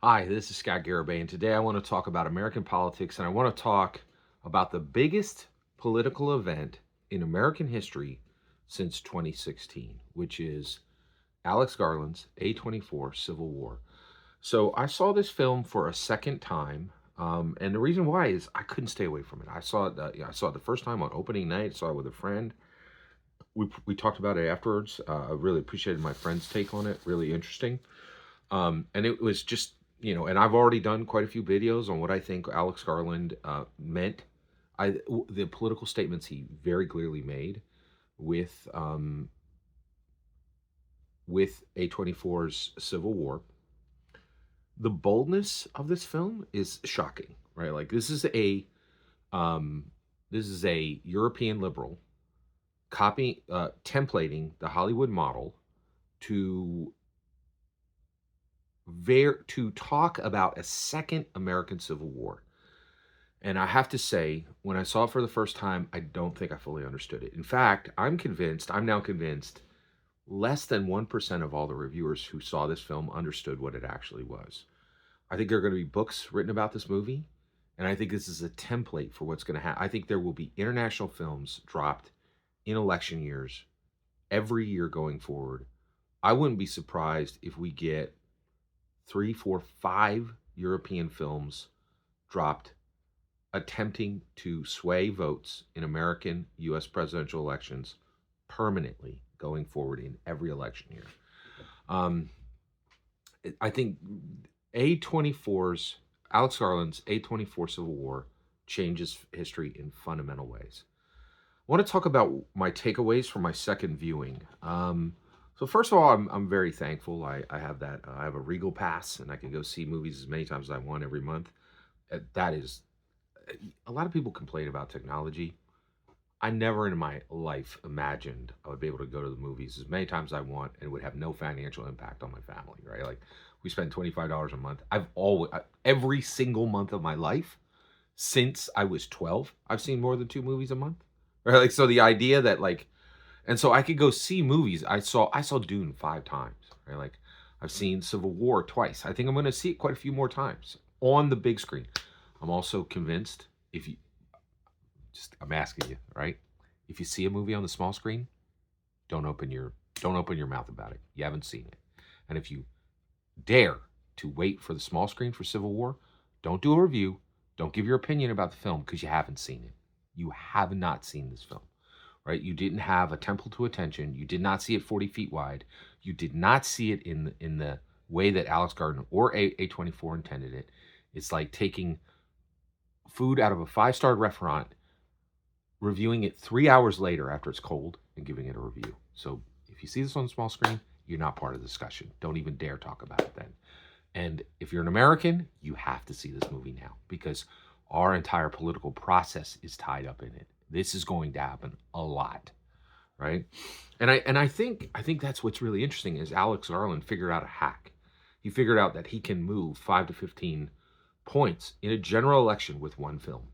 Hi, this is Scott Garibay, and today I want to talk about American politics, and I want to talk about the biggest political event in American history since 2016, which is Alex Garland's A24 Civil War. So I saw this film for a second time, and the reason why is I couldn't stay away from it. I saw it. I saw it the first time on opening night. Saw it with a friend. We talked about it afterwards. I really appreciated my friend's take on it. Really interesting. And it was just, and I've already done quite a few videos on what I think Alex Garland meant. The political statements he very clearly made with with A24's Civil War. The boldness of this film is shocking, right? Like um, this is a European liberal templating the Hollywood model to to talk about a second American Civil War. And I have to say, when I saw it for the first time, I don't think I fully understood it. In fact, I'm now convinced, less than 1% of all the reviewers who saw this film understood what it actually was. I think there are going to be books written about this movie, and I think this is a template for what's going to happen. I think there will be international films dropped in election years every year going forward. I wouldn't be surprised if we get three, four, five European films dropped attempting to sway votes in American US presidential elections permanently going forward in every election year. Um, I think A24's Alex Garland's A24 Civil War changes history in fundamental ways. I want to talk about my takeaways from my second viewing. So first of all, I'm very thankful. I have that. I have a Regal pass, and I can go see movies as many times as I want every month. That is, a lot of people complain about technology. I never in my life imagined I would be able to go to the movies as many times as I want and it would have no financial impact on my family, right? Like we spend $25 a month. Every single month of my life since I was 12, I've seen more than two movies a month. Right? Like so the idea that and so I could go see movies. I saw Dune 5 times, right? Like I've seen Civil War twice. I think I'm going to see it quite a few more times on the big screen. I'm also convinced if you I'm asking you, right? If you see a movie on the small screen, don't open your mouth about it. You haven't seen it. And if you dare to wait for the small screen for Civil War, don't do a review. Don't give your opinion about the film because you haven't seen it. You have not seen this film, right? You didn't have a temple to attention. You did not see it 40 feet wide. You did not see it in the way that Alex Garland or A24 intended it. It's like taking food out of a five-star restaurant, reviewing it 3 hours later after it's cold, and giving it a review. So if you see this on the small screen, you're not part of the discussion. Don't even dare talk about it then. And if you're an American, you have to see this movie now because our entire political process is tied up in it. This is going to happen a lot, right? And I think that's what's really interesting is Alex Garland figured out a hack. He figured out that he can move 5 to 15 points in a general election with one film.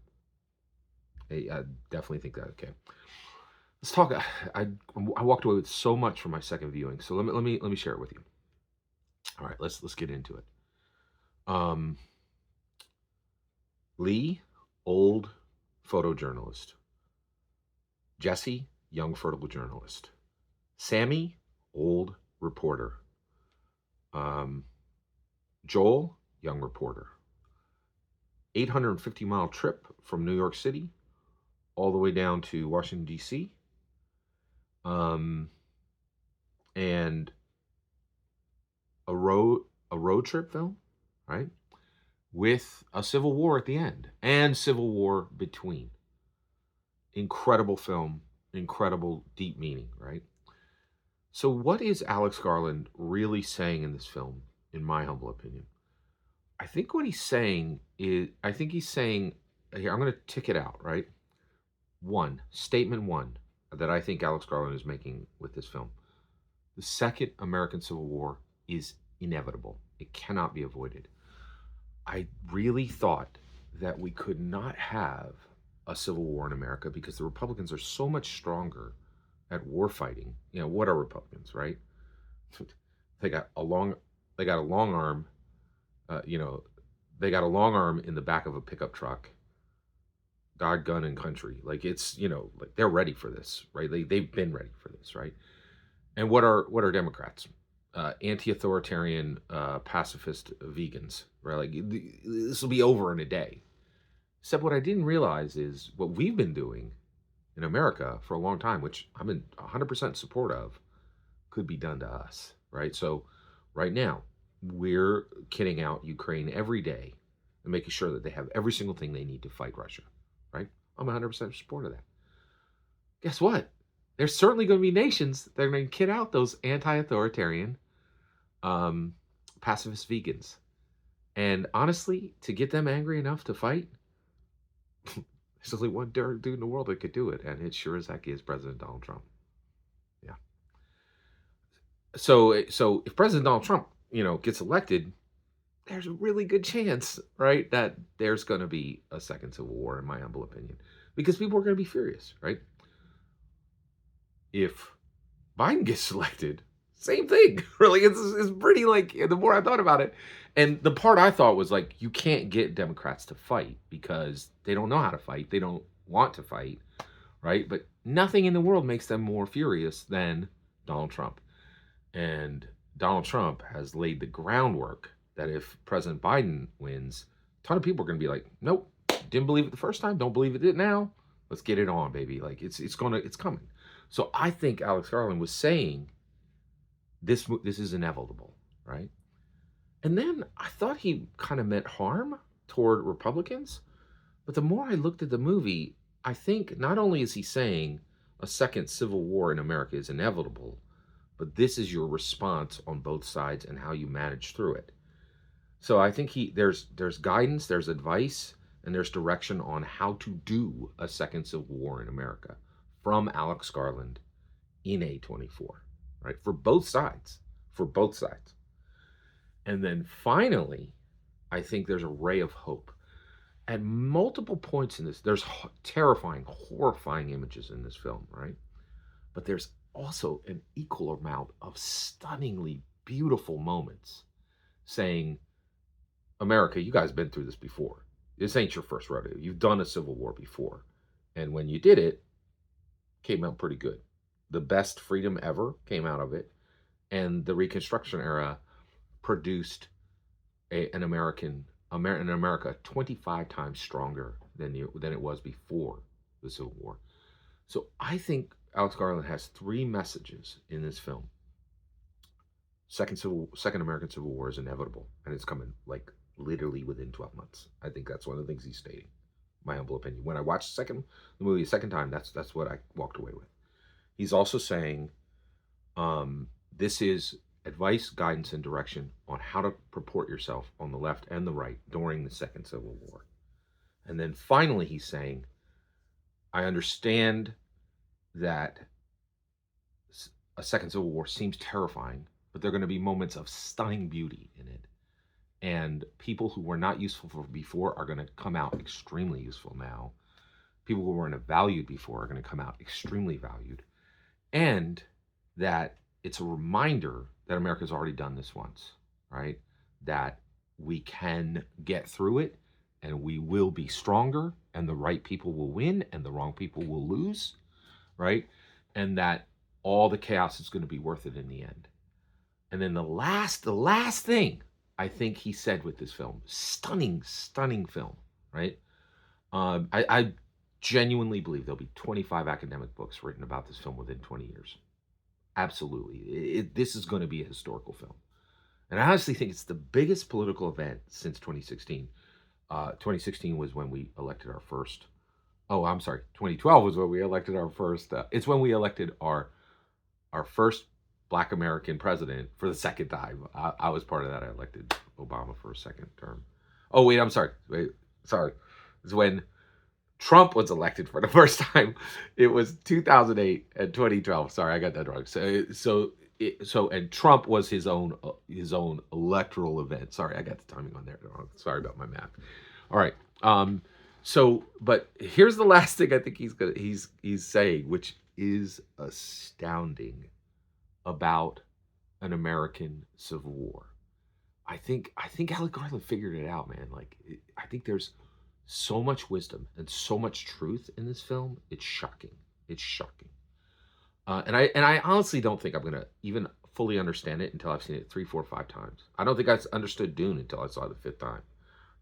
I definitely think that. Okay, let's talk. I walked away with so much from my second viewing, so let me share it with you. All right, let's get into it. Um, Lee, old photojournalist. Jesse, young fertile journalist. Sammy, old reporter. Um, Joel, young reporter. 850-mile trip from New York City all the way down to Washington, D.C. And a road trip film, right? With a civil war at the end and civil war between. Incredible film, incredible deep meaning, right? So what is Alex Garland really saying in this film, in my humble opinion? I think what he's saying is, I think he's saying, here, I'm going to tick it out, right? Statement one that I think Alex Garland is making with this film. The second American Civil War is inevitable. It cannot be avoided. I really thought that we could not have a civil war in America because the Republicans are so much stronger at war fighting. What are Republicans, right? They got a long arm. You know, they got a long arm in the back of a pickup truck, God, gun, and country. Like it's, like they're ready for this, right? They've been ready for this, right? And what are Democrats? Anti-authoritarian, pacifist vegans, right? Like this will be over in a day. Except what I didn't realize is what we've been doing in America for a long time, which I'm in 100% support of, could be done to us, right? So right now, we're kitting out Ukraine every day and making sure that they have every single thing they need to fight Russia, right? I'm 100% in support of that. Guess what? There's certainly going to be nations that are going to kit out those anti-authoritarian, um, pacifist vegans. And honestly, to get them angry enough to fight, there's only one dude in the world that could do it, and it sure as heck is President Donald Trump. Yeah. So if President Donald Trump, gets elected, there's a really good chance, right, that there's going to be a second civil war, in my humble opinion, because people are going to be furious, right? If Biden gets elected, same thing. Really, it's pretty like the more I thought about it, and the part I thought was like you can't get Democrats to fight because they don't know how to fight, they don't want to fight, right? But nothing in the world makes them more furious than Donald Trump. And Donald Trump has laid the groundwork that if President Biden wins, a ton of people are going to be like, nope, didn't believe it the first time, don't believe it now. Let's get it on, baby. Like it's coming. So I think Alex Garland was saying this is inevitable, right? And then I thought he kind of meant harm toward Republicans, but the more I looked at the movie, I think not only is he saying a second civil war in America is inevitable, but this is your response on both sides and how you manage through it. So I think there's guidance, there's advice, and there's direction on how to do a second civil war in America from Alex Garland in A24, right? For both sides, And then finally, I think there's a ray of hope. At multiple points in this, there's terrifying, horrifying images in this film, right? But there's also an equal amount of stunningly beautiful moments saying, America, you guys been through this before. This ain't your first rodeo. You've done a civil war before. And when you did it, came out pretty good. The best freedom ever came out of it. And the Reconstruction era produced an America 25 times stronger than it was before the Civil War. So I think Alex Garland has three messages in this film. Second American Civil War is inevitable, and it's coming like literally within 12 months. I think that's one of the things he's stating. My humble opinion. When I watched the movie a second time, that's what I walked away with. He's also saying, this is advice, guidance, and direction on how to purport yourself on the left and the right during the Second Civil War. And then finally, he's saying, I understand that a second Civil War seems terrifying, but there are going to be moments of stunning beauty in it. And people who were not useful before are going to come out extremely useful now. People who weren't valued before are going to come out extremely valued. And that it's a reminder that America's already done this once, right? That we can get through it and we will be stronger and the right people will win and the wrong people will lose, right? And that all the chaos is going to be worth it in the end. And then the last thing I think he said with this film, stunning film, right? I genuinely believe there'll be 25 academic books written about this film within 20 years. Absolutely. This is going to be a historical film. And I honestly think it's the biggest political event since 2016. 2016 was when we elected our first. Oh, I'm sorry. 2012 was when we elected our first. It's when we elected our first Black American president for the second time. I was part of that. I elected Obama for a second term. Oh, wait, I'm sorry. It's when Trump was elected for the first time. It was 2008 and 2012. Sorry, I got that wrong. And Trump was his own electoral event. Sorry, I got the timing on there wrong. Sorry about my math. All right. But here's the last thing I think he's saying, which is astounding about an American Civil War. I think Alec Garland figured it out, man. Like I think there's so much wisdom and so much truth in this film. It's shocking. It's shocking. And I honestly don't think I'm gonna even fully understand it until I've seen it 3, 4, 5 times. I don't think I understood Dune until I saw it the fifth time,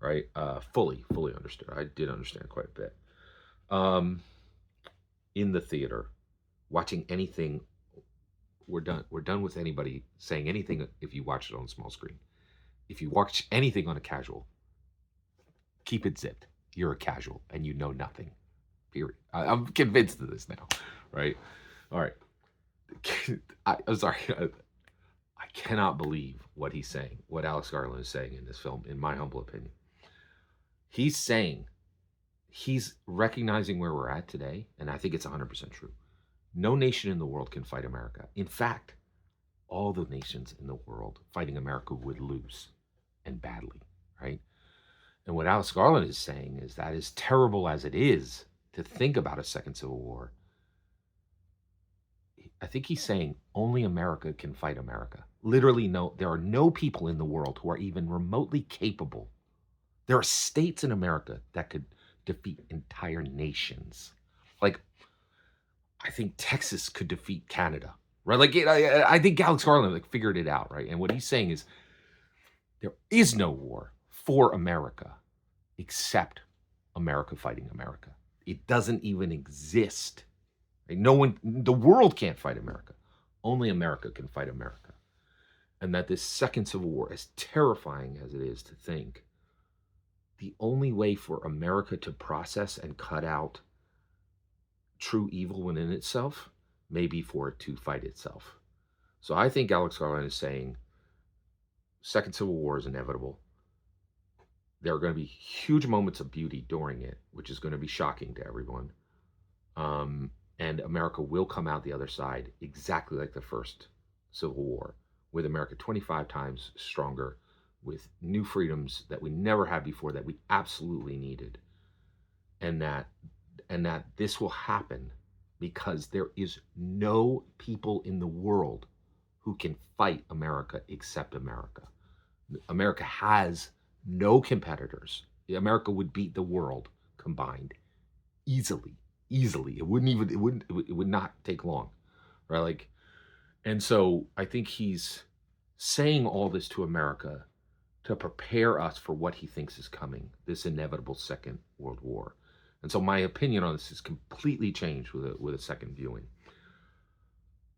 right? Fully understood. I did understand quite a bit. Um, in the theater, watching anything, we're done. We're done with anybody saying anything if you watch it on a small screen. If you watch anything on a casual, keep it zipped. You're a casual and you know nothing. Period. I'm convinced of this now, right? All right. I'm sorry. I cannot believe what he's saying, what Alex Garland is saying in this film, in my humble opinion. He's saying, he's recognizing where we're at today, and I think it's 100% true. No nation in the world can fight America. In fact, all the nations in the world fighting America would lose, and badly, right? And what Alex Garland is saying is that, as terrible as it is to think about a second civil war, I think he's saying only America can fight America. Literally, no, there are no people in the world who are even remotely capable. There are states in America that could defeat entire nations. Like, I think Texas could defeat Canada, right? Like, I think Alex Garland like figured it out, right? And what he's saying is there is no war for America except America fighting America. It doesn't even exist. Right? No one, the world can't fight America. Only America can fight America. And that this second civil war, as terrifying as it is to think, the only way for America to process and cut out true evil within itself may be for it to fight itself. So I think Alex Garland is saying second civil war is inevitable. There are going to be huge moments of beauty during it, which is going to be shocking to everyone. And America will come out the other side exactly like the first Civil War, with America 25 times stronger, with new freedoms that we never had before, that we absolutely needed. And that this will happen because there is no people in the world who can fight America except America. America has no competitors. America would beat the world combined easily. It would not take long, right? Like, and so I think he's saying all this to America to prepare us for what he thinks is coming, this inevitable Second World War. And so my opinion on this is completely changed with a second viewing.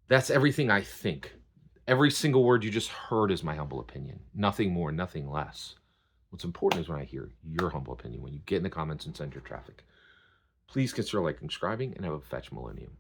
That's everything I think. Every single word you just heard is my humble opinion. Nothing more, nothing less. What's important is when I hear your humble opinion, when you get in the comments and send your traffic. Please consider liking, subscribing, and have a fetch millennium.